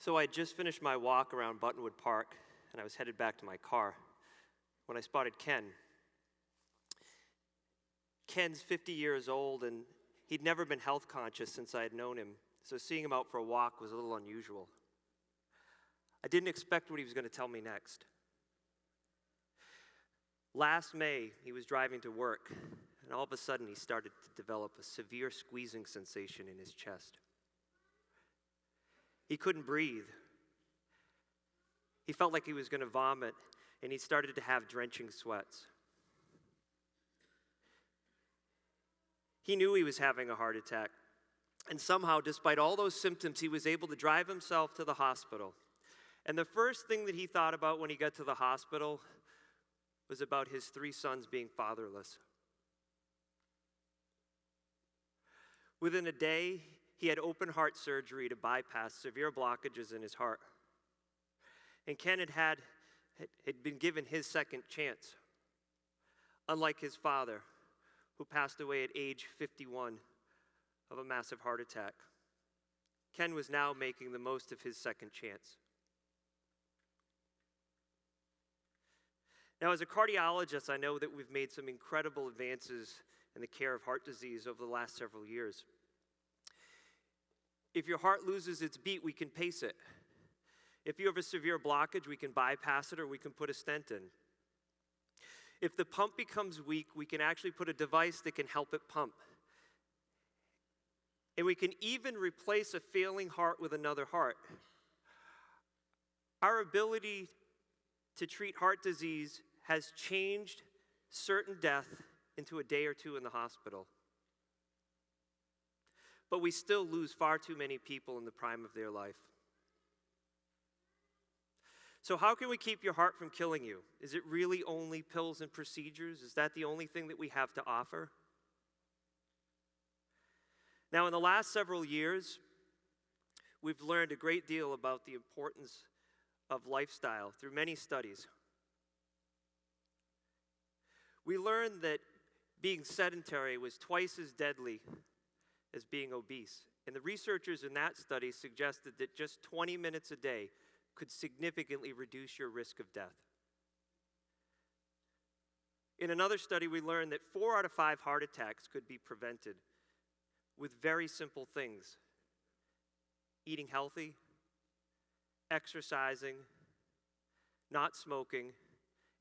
So I had just finished my walk around Buttonwood Park, and I was headed back to my car when I spotted Ken. Ken's 50 years old, and he'd never been health conscious since I had known him, so seeing him out for a walk was a little unusual. I didn't expect what he was going to tell me next. Last May, he was driving to work, and all of a sudden he started to develop a severe squeezing sensation in his chest. He couldn't breathe. He felt like he was going to vomit, and he started to have drenching sweats. He knew he was having a heart attack, and somehow, despite all those symptoms, he was able to drive himself to the hospital. And the first thing that he thought about when he got to the hospital was about his 3 sons being fatherless. Within a day, he had open heart surgery to bypass severe blockages in his heart. And Ken had been given his second chance, unlike his father, who passed away at age 51 of a massive heart attack. Ken was now making the most of his second chance. Now, as a cardiologist, I know that we've made some incredible advances in the care of heart disease over the last several years. If your heart loses its beat, we can pace it. If you have a severe blockage, we can bypass it or we can put a stent in. If the pump becomes weak, we can actually put a device that can help it pump. And we can even replace a failing heart with another heart. Our ability to treat heart disease has changed certain death into a day or 2 in the hospital. But we still lose far too many people in the prime of their life. So how can we keep your heart from killing you? Is it really only pills and procedures? Is that the only thing that we have to offer? Now, in the last several years, we've learned a great deal about the importance of lifestyle through many studies. We learned that being sedentary was twice as deadly as being obese. And the researchers in that study suggested that just 20 minutes a day could significantly reduce your risk of death. In another study, we learned that 4 out of 5 heart attacks could be prevented with very simple things: eating healthy, exercising, not smoking,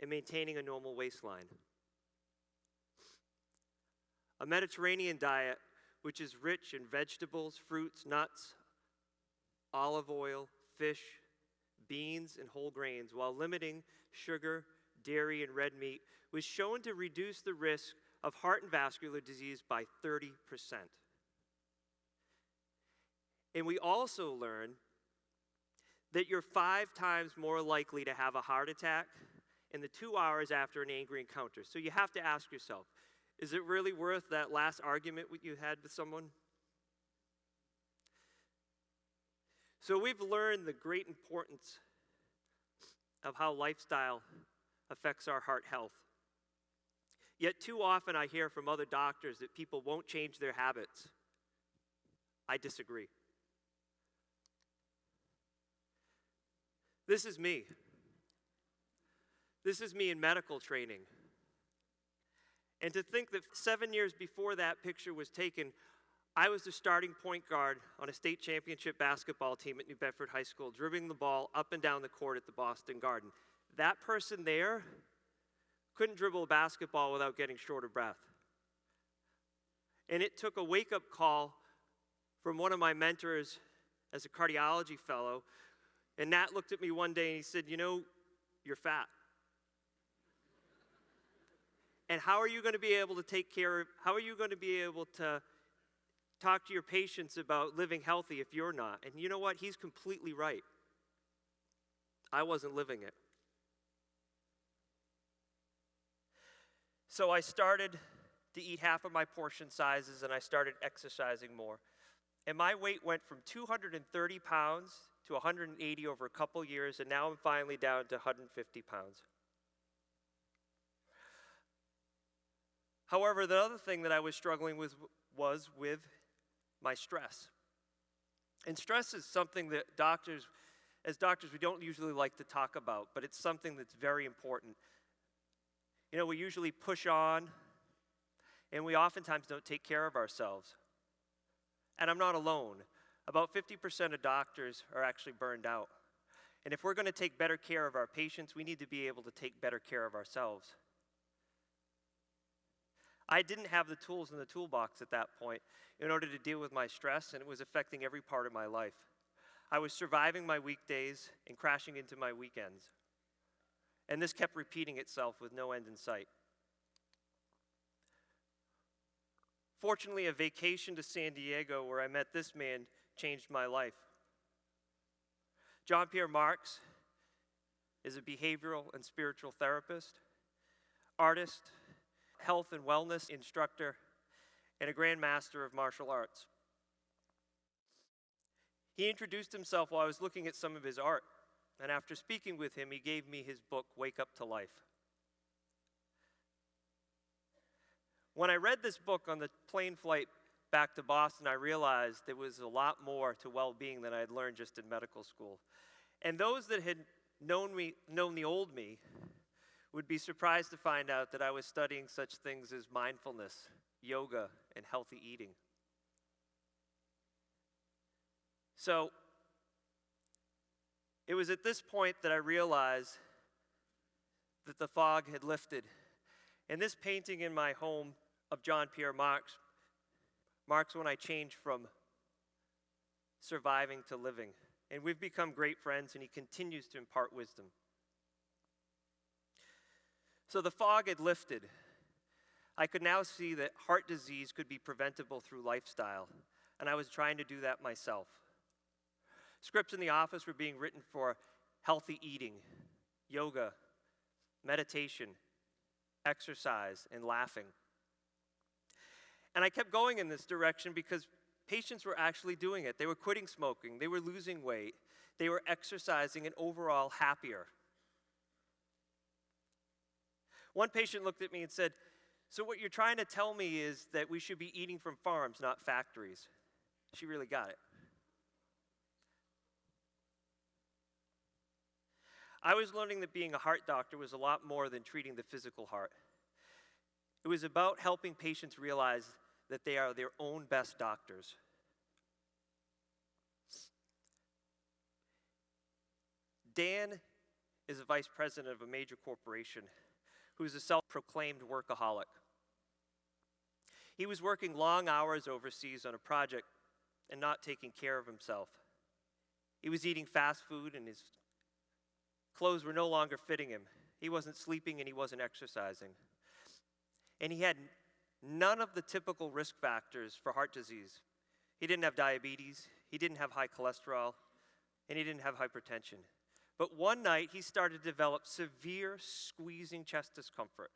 and maintaining a normal waistline. A Mediterranean diet, which is rich in vegetables, fruits, nuts, olive oil, fish, beans, and whole grains, while limiting sugar, dairy, and red meat, was shown to reduce the risk of heart and vascular disease by 30%. And we also learned that you're 5 times more likely to have a heart attack in the 2 hours after an angry encounter. So you have to ask yourself, is it really worth that last argument you had with someone? So we've learned the great importance of how lifestyle affects our heart health. Yet too often I hear from other doctors that people won't change their habits. I disagree. This is me. This is me in medical training. And to think that 7 years before that picture was taken, I was the starting point guard on a state championship basketball team at New Bedford High School, dribbling the ball up and down the court at the Boston Garden. That person there couldn't dribble a basketball without getting short of breath. And it took a wake-up call from one of my mentors as a cardiology fellow. And Nat looked at me one day and he said, "You know, you're fat. And how are you going to be able to how are you going to be able to talk to your patients about living healthy if you're not?" And you know what? He's completely right. I wasn't living it. So I started to eat half of my portion sizes and I started exercising more. And my weight went from 230 pounds to 180 over a couple years, and now I'm finally down to 150 pounds. However, the other thing that I was struggling with was with my stress. And stress is something that doctors as doctors, we don't usually like to talk about, but it's something that's very important. You know, we usually push on, and we oftentimes don't take care of ourselves. And I'm not alone. About 50% of doctors are actually burned out. And if we're going to take better care of our patients, we need to be able to take better care of ourselves. I didn't have the tools in the toolbox at that point in order to deal with my stress, and it was affecting every part of my life. I was surviving my weekdays and crashing into my weekends. And this kept repeating itself with no end in sight. Fortunately, a vacation to San Diego where I met this man changed my life. Jean-Pierre Marx is a behavioral and spiritual therapist, artist, health and wellness instructor, and a Grand Master of martial arts. He introduced himself while I was looking at some of his art, and after speaking with him, he gave me his book, Wake Up to Life. When I read this book on the plane flight back to Boston, I realized there was a lot more to well-being than I had learned just in medical school. And those that had known the old me, would be surprised to find out that I was studying such things as mindfulness, yoga, and healthy eating. So, it was at this point that I realized that the fog had lifted. And this painting in my home of Jean-Pierre marks when I changed from surviving to living. And we've become great friends, and he continues to impart wisdom. So the fog had lifted. I could now see that heart disease could be preventable through lifestyle, and I was trying to do that myself. Scripts in the office were being written for healthy eating, yoga, meditation, exercise, and laughing. And I kept going in this direction because patients were actually doing it. They were quitting smoking, they were losing weight, they were exercising and overall happier. One patient looked at me and said, "So what you're trying to tell me is that we should be eating from farms, not factories." She really got it. I was learning that being a heart doctor was a lot more than treating the physical heart. It was about helping patients realize that they are their own best doctors. Dan is a vice president of a major corporation who is a self-proclaimed workaholic. He was working long hours overseas on a project and not taking care of himself. He was eating fast food and his clothes were no longer fitting him. He wasn't sleeping and he wasn't exercising. And he had none of the typical risk factors for heart disease. He didn't have diabetes, he didn't have high cholesterol, and he didn't have hypertension. But one night, he started to develop severe squeezing chest discomfort.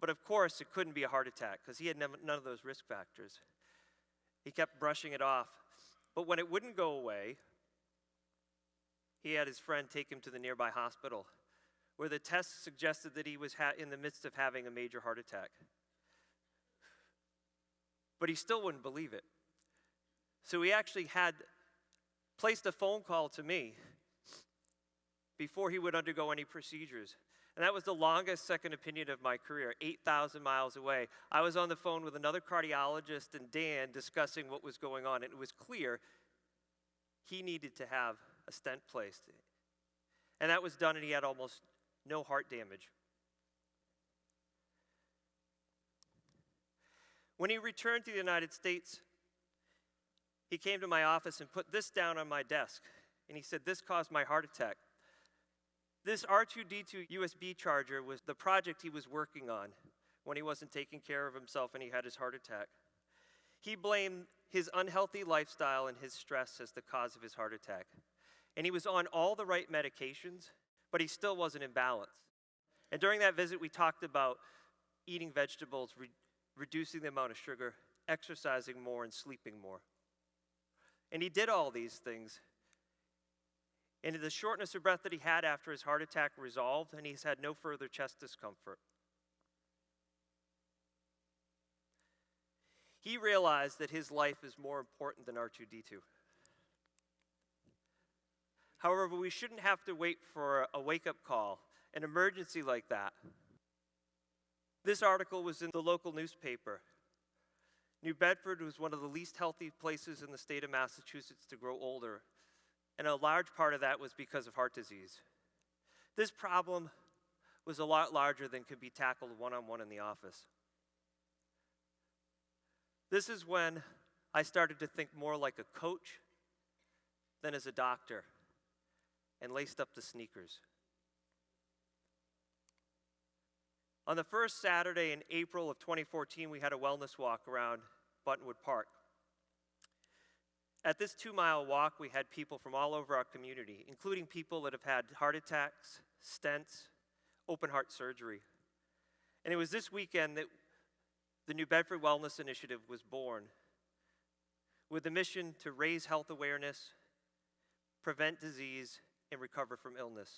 But of course, it couldn't be a heart attack because he had none of those risk factors. He kept brushing it off. But when it wouldn't go away, he had his friend take him to the nearby hospital, where the tests suggested that he was in the midst of having a major heart attack. But he still wouldn't believe it. So he actually had placed a phone call to me before he would undergo any procedures. And that was the longest second opinion of my career, 8,000 miles away. I was on the phone with another cardiologist and Dan discussing what was going on, and it was clear he needed to have a stent placed. And that was done, and he had almost no heart damage. When he returned to the United States, he came to my office and put this down on my desk, and he said, "This caused my heart attack." This R2D2 USB charger was the project he was working on when he wasn't taking care of himself and he had his heart attack. He blamed his unhealthy lifestyle and his stress as the cause of his heart attack. And he was on all the right medications, but he still wasn't in balance. And during that visit, we talked about eating vegetables, reducing the amount of sugar, exercising more, and sleeping more. And he did all these things. And the shortness of breath that he had after his heart attack resolved, and he's had no further chest discomfort. He realized that his life is more important than R2D2. However, we shouldn't have to wait for a wake-up call, an emergency like that. This article was in the local newspaper. New Bedford was one of the least healthy places in the state of Massachusetts to grow older, and a large part of that was because of heart disease. This problem was a lot larger than could be tackled one-on-one in the office. This is when I started to think more like a coach than as a doctor, and laced up the sneakers. On the first Saturday in April of 2014, we had a wellness walk around Buttonwood Park. At this 2-mile walk, we had people from all over our community, including people that have had heart attacks, stents, open heart surgery. And it was this weekend that the New Bedford Wellness Initiative was born, with the mission to raise health awareness, prevent disease, and recover from illness.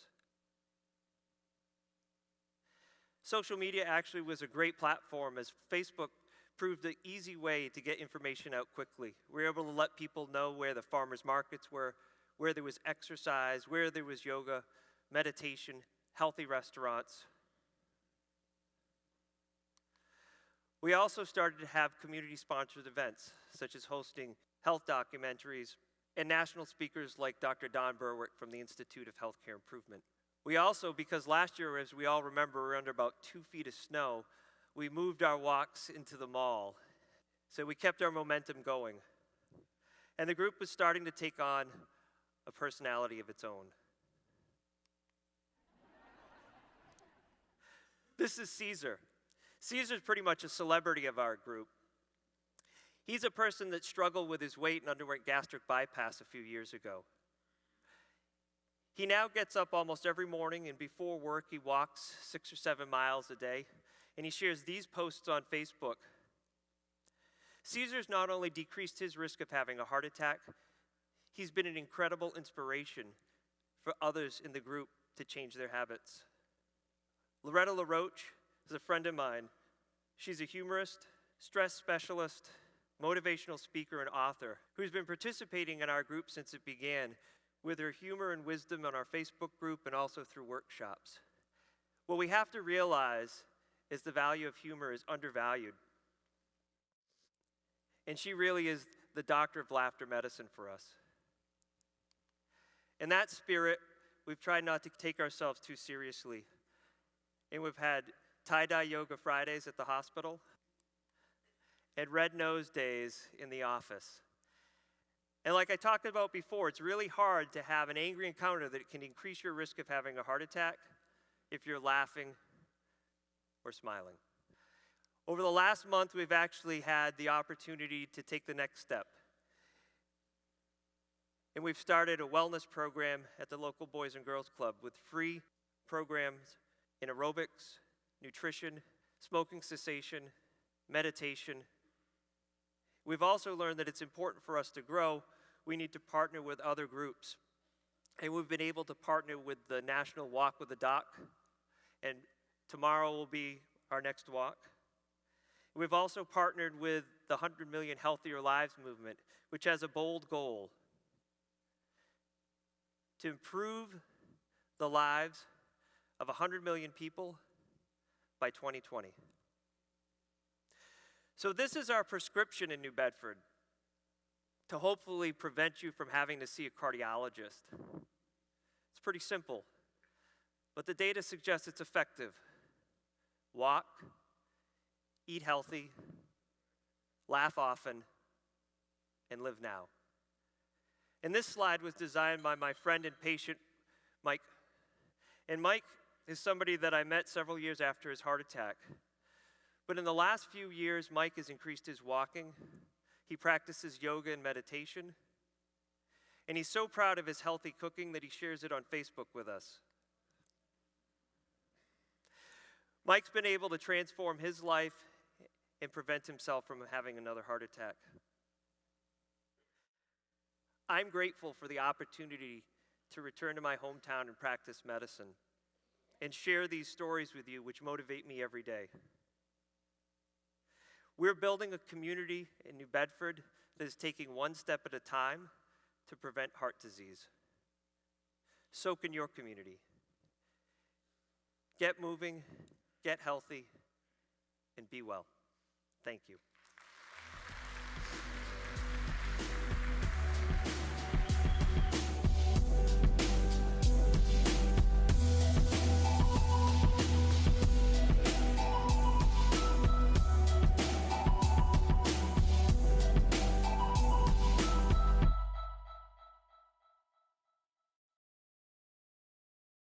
Social media actually was a great platform, as Facebook proved an easy way to get information out quickly. We were able to let people know where the farmers markets were, where there was exercise, where there was yoga, meditation, healthy restaurants. We also started to have community-sponsored events, such as hosting health documentaries and national speakers like Dr. Don Berwick from the Institute of Healthcare Improvement. We also, because last year, as we all remember, we were under about 2 feet of snow, we moved our walks into the mall. So we kept our momentum going. And the group was starting to take on a personality of its own. This is Caesar. Caesar's pretty much a celebrity of our group. He's a person that struggled with his weight and underwent gastric bypass a few years ago. He now gets up almost every morning, and before work he walks 6 or 7 miles a day, and he shares these posts on Facebook. Caesar's not only decreased his risk of having a heart attack, he's been an incredible inspiration for others in the group to change their habits. Loretta LaRoche is a friend of mine. She's a humorist, stress specialist, motivational speaker, and author who's been participating in our group since it began, with her humor and wisdom on our Facebook group and also through workshops. What we have to realize is the value of humor is undervalued. And she really is the doctor of laughter medicine for us. In that spirit, we've tried not to take ourselves too seriously. And we've had tie-dye yoga Fridays at the hospital and red nose days in the office. And like I talked about before, it's really hard to have an angry encounter that can increase your risk of having a heart attack if you're laughing or smiling. Over the last month, we've actually had the opportunity to take the next step. And we've started a wellness program at the local Boys and Girls Club with free programs in aerobics, nutrition, smoking cessation, meditation. We've also learned that it's important for us to grow. We need to partner with other groups. And we've been able to partner with the National Walk with the Doc, and tomorrow will be our next walk. We've also partnered with the 100 Million Healthier Lives movement, which has a bold goal to improve the lives of 100 million people by 2020. So this is our prescription in New Bedford to hopefully prevent you from having to see a cardiologist. It's pretty simple, but the data suggests it's effective. Walk, eat healthy, laugh often, and live now. And this slide was designed by my friend and patient, Mike. And Mike is somebody that I met several years after his heart attack. But in the last few years, Mike has increased his walking. He practices yoga and meditation. And he's so proud of his healthy cooking that he shares it on Facebook with us. Mike's been able to transform his life and prevent himself from having another heart attack. I'm grateful for the opportunity to return to my hometown and practice medicine and share these stories with you, which motivate me every day. We're building a community in New Bedford that is taking one step at a time to prevent heart disease. so can your community. Get moving, get healthy, and be well. Thank you.